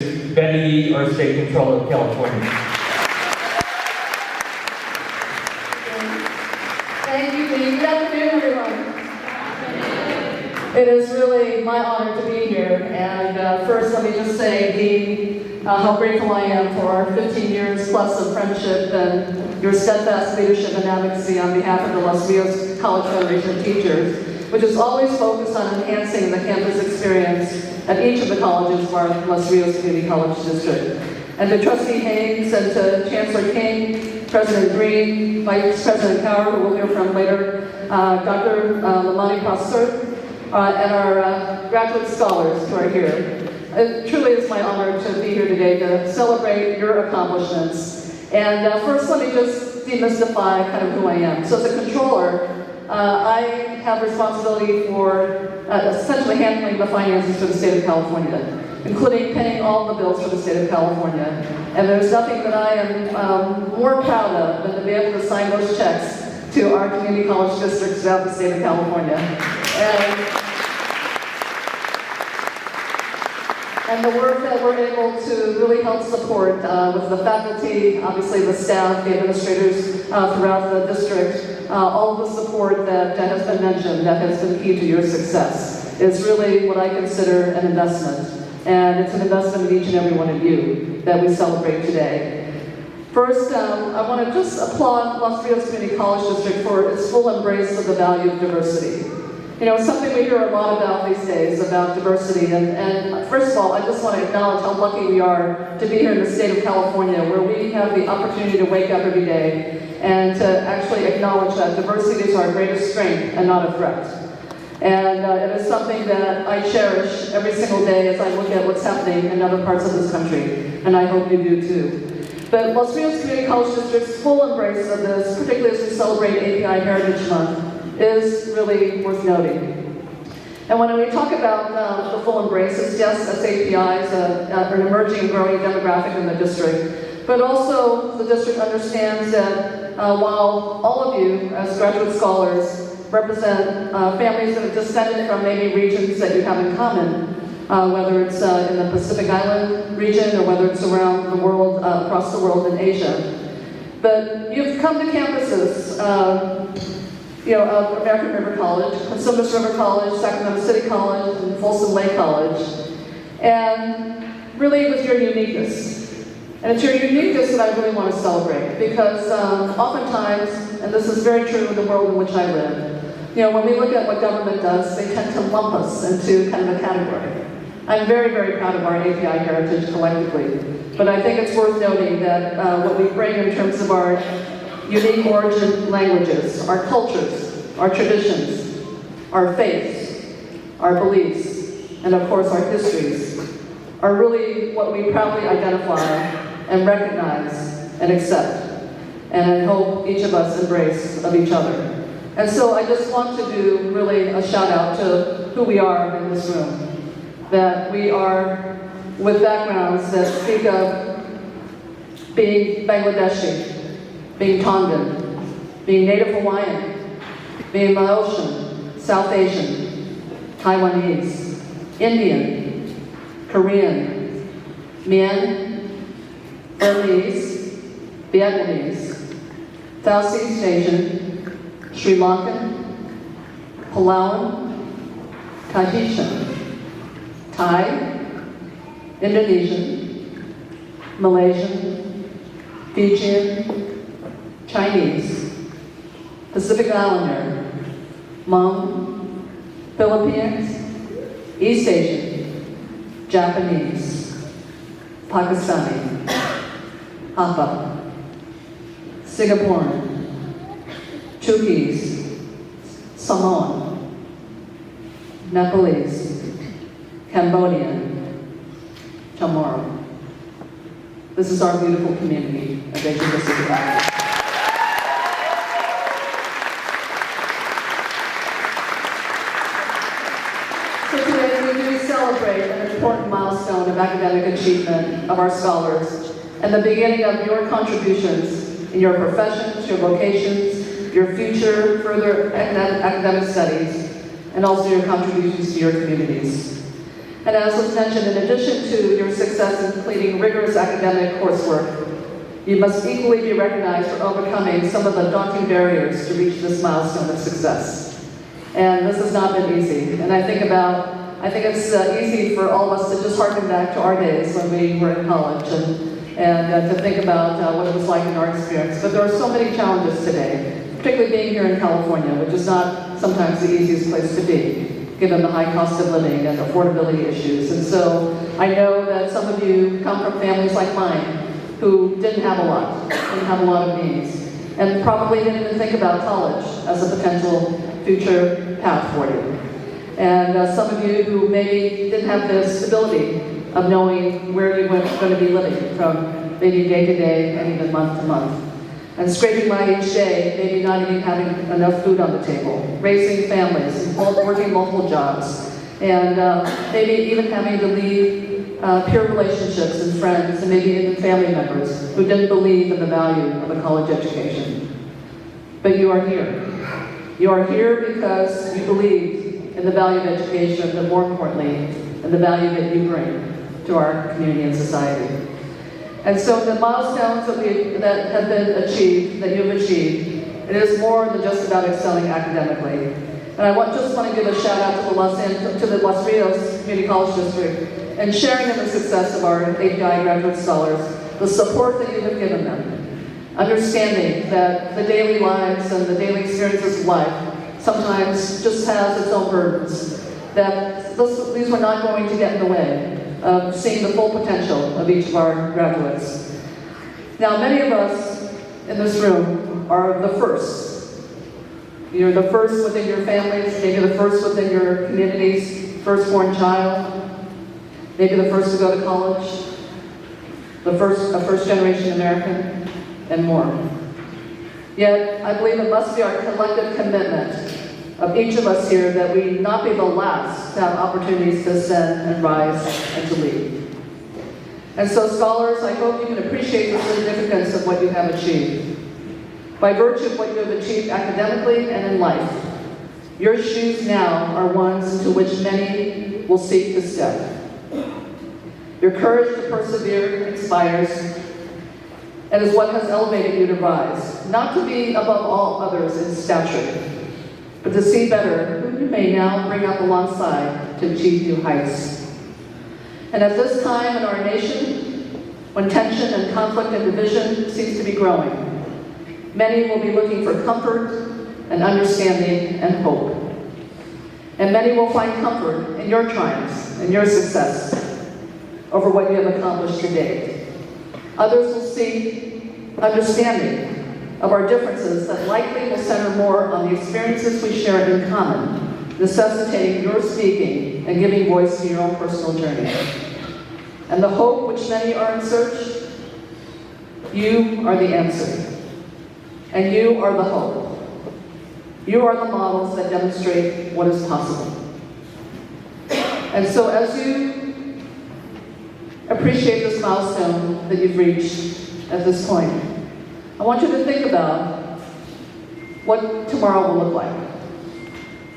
Betty Yee, our State Controller of California. Thank you, Dean. Good afternoon, everyone. It is really my honor to be here. And first, let me just say, Dean, how grateful I am for our 15 years plus of friendship and your steadfast leadership and advocacy on behalf of the Los Rios College Federation of Teachers, which is always focused on enhancing the campus experience at each of the colleges of our Los Rios Community College District. And to Trustee Haynes and to Chancellor King, President Green, Vice President Cower, who we'll hear from later, Dr. Lamani Pastor, and our graduate scholars who are here. It truly is my honor to be here today to celebrate your accomplishments. And first, let me just demystify kind of who I am. So as a controller, I have responsibility for essentially handling the finances for the state of California, including paying all the bills for the state of California. And there's nothing that I am more proud of than to be able to sign those checks to our community college districts throughout the state of California. And the work that we're able to really help support with the faculty, obviously the staff, the administrators throughout the district, all of the support that has been mentioned that has been key to your success is really what I consider an investment. And it's an investment in each and every one of you that we celebrate today. First, I want to just applaud Los Rios Community College District for its full embrace of the value of diversity. You know, it's something we hear a lot about these days, about diversity. And first of all, I just want to acknowledge how lucky we are to be here in the state of California, where we have the opportunity to wake up every day and to actually acknowledge that diversity is our greatest strength and not a threat. And it is something that I cherish every single day as I look at what's happening in other parts of this country, and I hope you do too. But Los Rios Community College District's full embrace of this, particularly as we celebrate API Heritage Month, is really worth noting. And when we talk about the full embrace, it's yes, SAPI is an emerging and growing demographic in the district, but also the district understands that while all of you as graduate scholars represent families that have descended from maybe regions that you have in common, whether it's in the Pacific Island region or whether it's around the world, across the world in Asia. But you've come to campuses, American River College, Cosumnes River College, Sacramento City College, and Folsom Lake College, and really with your uniqueness. And it's your uniqueness that I really want to celebrate, because oftentimes, and this is very true in the world in which I live, when we look at what government does, they tend to lump us into kind of a category. I'm very, very proud of our API heritage collectively, but I think it's worth noting that what we bring in terms of our unique origin languages, our cultures, our traditions, our faiths, our beliefs, and of course our histories, are really what we proudly identify and recognize and accept. And I hope each of us embrace of each other. And so I just want to do really a shout out to who we are in this room. That we are with backgrounds that speak of being Bangladeshi, being Tongan, being Native Hawaiian, being Laotian, South Asian, Taiwanese, Indian, Korean, Mien, Burmese, Vietnamese, Southeast Asian, Sri Lankan, Palauan, Tahitian, Thai, Indonesian, Malaysian, Fijian, Chinese, Pacific Islander, Hmong, Philippines, East Asian, Japanese, Pakistani, Hakka, Singaporean, Chukis, Samoan, Nepalese, Cambodian, Chamorro. This is our beautiful community of Asia-Pacific Islands. So today we do celebrate an important milestone of academic achievement of our scholars and the beginning of your contributions in your professions, your vocations, your future further academic studies, and also your contributions to your communities. And as was mentioned, in addition to your success in completing rigorous academic coursework, you must equally be recognized for overcoming some of the daunting barriers to reach this milestone of success. And this has not been easy. And I think it's easy for all of us to just harken back to our days when we were in college and to think about what it was like in our experience. But there are so many challenges today, particularly being here in California, which is not sometimes the easiest place to be, given the high cost of living and affordability issues. And so I know that some of you come from families like mine who didn't have a lot of means, and probably didn't even think about college as a potential future path for you. And some of you who maybe didn't have the stability of knowing where you were going to be living from maybe day to day and even month to month. And scraping by each day, maybe not even having enough food on the table, raising families, working multiple jobs, and maybe even having to leave peer relationships and friends and maybe even family members who didn't believe in the value of a college education. But you are here. You are here because you believe in the value of education, but more importantly, in the value that you bring to our community and society. And so the milestones that have been achieved, that you've achieved, it is more than just about excelling academically. And I just want to give a shout out to the Los Rios Community College District and sharing in the success of our API graduate scholars, the support that you have given them, understanding that the daily lives and the daily experiences of life sometimes just has its own burdens, that these were not going to get in the way of seeing the full potential of each of our graduates. Now, many of us in this room are the first. You're the first within your families, maybe the first within your communities, firstborn child, maybe the first to go to college, a first-generation American, and more. Yet, I believe it must be our collective commitment of each of us here that we not be the last to have opportunities to ascend and rise and to lead. And so, scholars, I hope you can appreciate the significance of what you have achieved. By virtue of what you have achieved academically and in life, your shoes now are ones into which many will seek to step. Your courage to persevere inspires and is what has elevated you to rise, not to be above all others in stature, but to see better who you may now bring up alongside to achieve new heights. And at this time in our nation, when tension and conflict and division seems to be growing, many will be looking for comfort and understanding and hope. And many will find comfort in your triumphs and your success over what you have accomplished to date. Others will seek understanding of our differences that likely will center more on the experiences we share in common, necessitating your speaking and giving voice to your own personal journey. And the hope which many are in search, you are the answer. And you are the hope. You are the models that demonstrate what is possible. And so as you appreciate this milestone that you've reached at this point, I want you to think about what tomorrow will look like.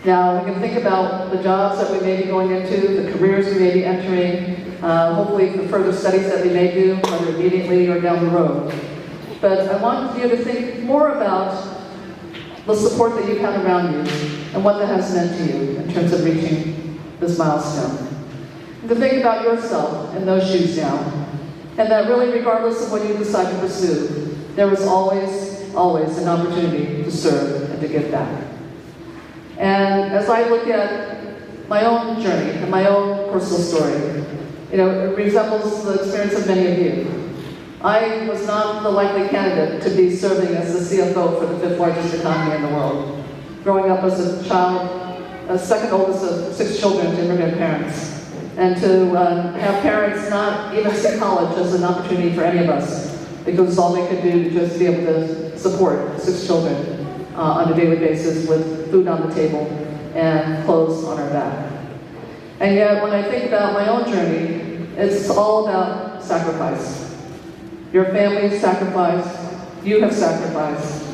Now, we can think about the jobs that we may be going into, the careers we may be entering, hopefully the further studies that we may do, whether immediately or down the road. But I want you to think more about the support that you've had around you and what that has meant to you in terms of reaching this milestone. And to think about yourself in those shoes now, and that really regardless of what you decide to pursue, there is always an opportunity to serve and to give back. And as I look at my own journey and my own personal story, it resembles the experience of many of you. I was not the likely candidate to be serving as the CFO for the fifth largest economy in the world. Growing up as a child, second oldest of 6 children to immigrant parents, and to have parents not even see college as an opportunity for any of us, because it's all they could do to just be able to support 6 children on a daily basis with food on the table and clothes on our back. And yet, when I think about my own journey, it's all about sacrifice. Your family sacrificed, you have sacrificed,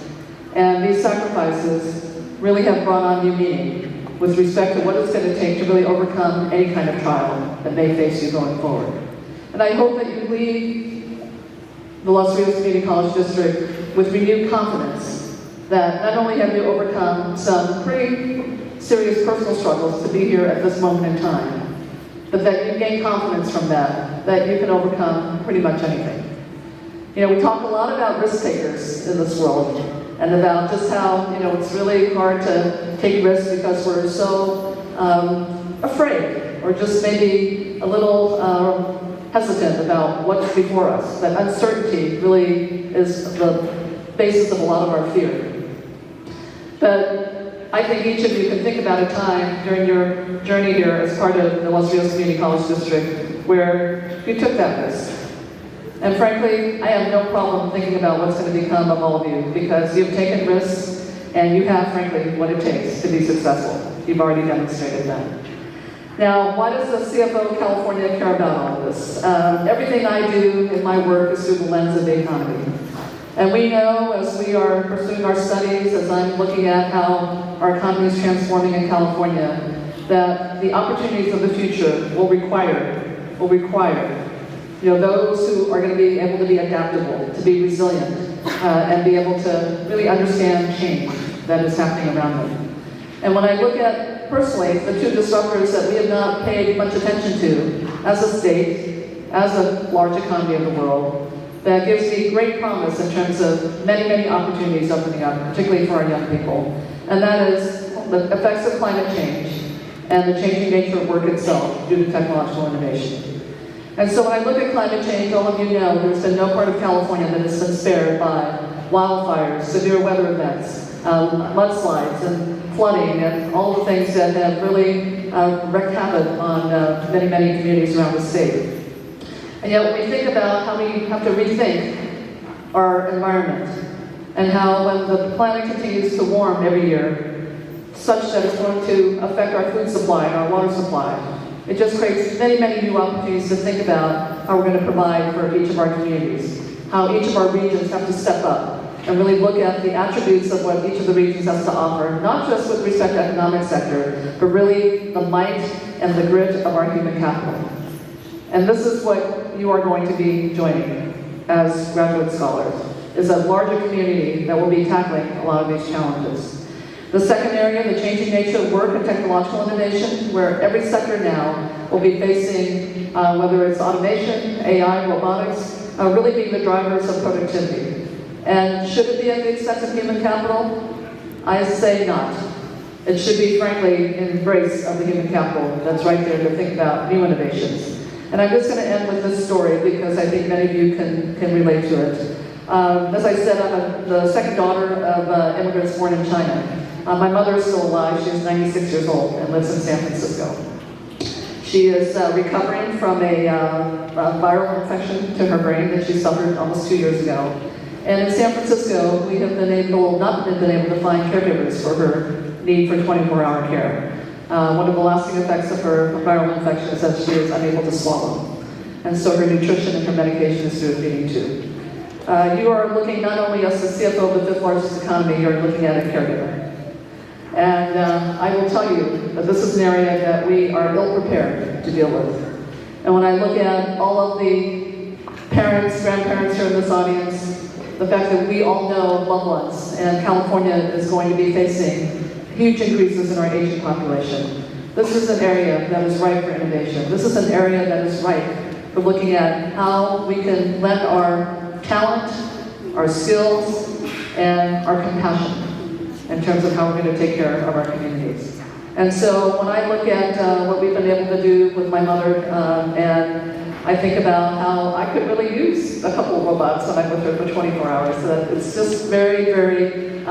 and these sacrifices really have brought on new meaning, with respect to what it's going to take to really overcome any kind of trial that may face you going forward. And I hope that you leave the Los Rios Community College District with renewed confidence that not only have you overcome some pretty serious personal struggles to be here at this moment in time, but that you gain confidence from that you can overcome pretty much anything. You know, we talk a lot about risk takers in this world, and about just how, it's really hard to take risks because we're so afraid, or just maybe a little hesitant about what's before us. That uncertainty really is the basis of a lot of our fear. But I think each of you can think about a time during your journey here as part of the Los Rios Community College District where you took that risk. And frankly, I have no problem thinking about what's going to become of all of you, because you've taken risks and you have, frankly, what it takes to be successful. You've already demonstrated that. Now, why does the CFO of California care about all of this? Everything I do in my work is through the lens of the economy. And we know, as we are pursuing our studies, as I'm looking at how our economy is transforming in California, that the opportunities of the future will require those who are going to be able to be adaptable, to be resilient, and be able to really understand change that is happening around them. And when I look at, personally, the two disruptors that we have not paid much attention to as a state, as a large economy of the world, that gives me great promise in terms of many, many opportunities opening up, particularly for our young people. And that is the effects of climate change and the changing nature of work itself due to technological innovation. And so when I look at climate change, all of you know there's been no part of California that has been spared by wildfires, severe weather events, mudslides, and flooding, and all the things that have really wreaked havoc on many, many communities around the state. And yet when we think about how we have to rethink our environment, and how when the planet continues to warm every year, such that it's going to affect our food supply and our water supply, it just creates many, many new opportunities to think about how we're going to provide for each of our communities, how each of our regions have to step up and really look at the attributes of what each of the regions has to offer, not just with respect to economic sector, but really the might and the grit of our human capital. And this is what you are going to be joining as graduate scholars, is a larger community that will be tackling a lot of these challenges. The second area, the changing nature of work and technological innovation, where every sector now will be facing, whether it's automation, AI, robotics, really being the drivers of productivity. And should it be at the expense of human capital? I say not. It should be, frankly, an embrace of the human capital that's right there to think about new innovations. And I'm just going to end with this story because I think many of you can relate to it. As I said, I'm the second daughter of immigrants born in China. My mother is still alive. She's 96 years old and lives in San Francisco. She is recovering from a viral infection to her brain that she suffered almost 2 years ago. And in San Francisco, we have not been able to find caregivers for her need for 24-hour care. One of the lasting effects of her viral infection is that she is unable to swallow. And so her nutrition and her medication is through a feeding tube. You are looking not only as the CFO of the fifth largest economy, you're looking at a caregiver. And I will tell you that this is an area that we are ill-prepared to deal with. And when I look at all of the parents, grandparents here in this audience, the fact that we all know loved ones, and California is going to be facing huge increases in our aging population. This is an area that is ripe for innovation. This is an area that is ripe for looking at how we can lend our talent, our skills, and our compassion in terms of how we're going to take care of our communities. And so when I look at what we've been able to do with my mother, and I think about how I could really use a couple of robots when I'm with her for 24 hours. So that it's just very, very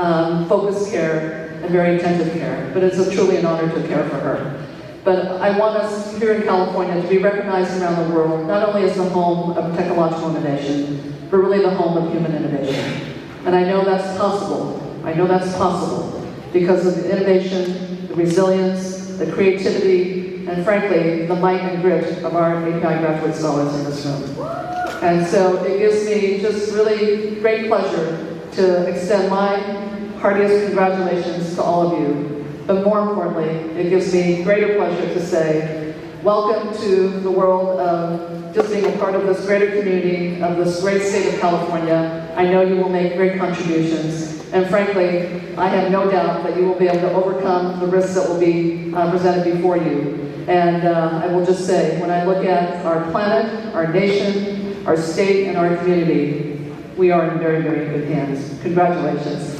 focused care and very attentive care. But it's truly an honor to care for her. But I want us here in California to be recognized around the world, not only as the home of technological innovation, but really the home of human innovation. And I know that's possible. I know that's possible because of the innovation, the resilience, the creativity, and frankly, the might and grit of our API graduate scholars in this room. And so it gives me just really great pleasure to extend my heartiest congratulations to all of you But more importantly, it gives me greater pleasure to say, welcome to the world of just being a part of this greater community, of this great state of California. I know you will make great contributions. And frankly, I have no doubt that you will be able to overcome the risks that will be presented before you. And I will just say, when I look at our planet, our nation, our state, and our community, we are in very, very good hands. Congratulations.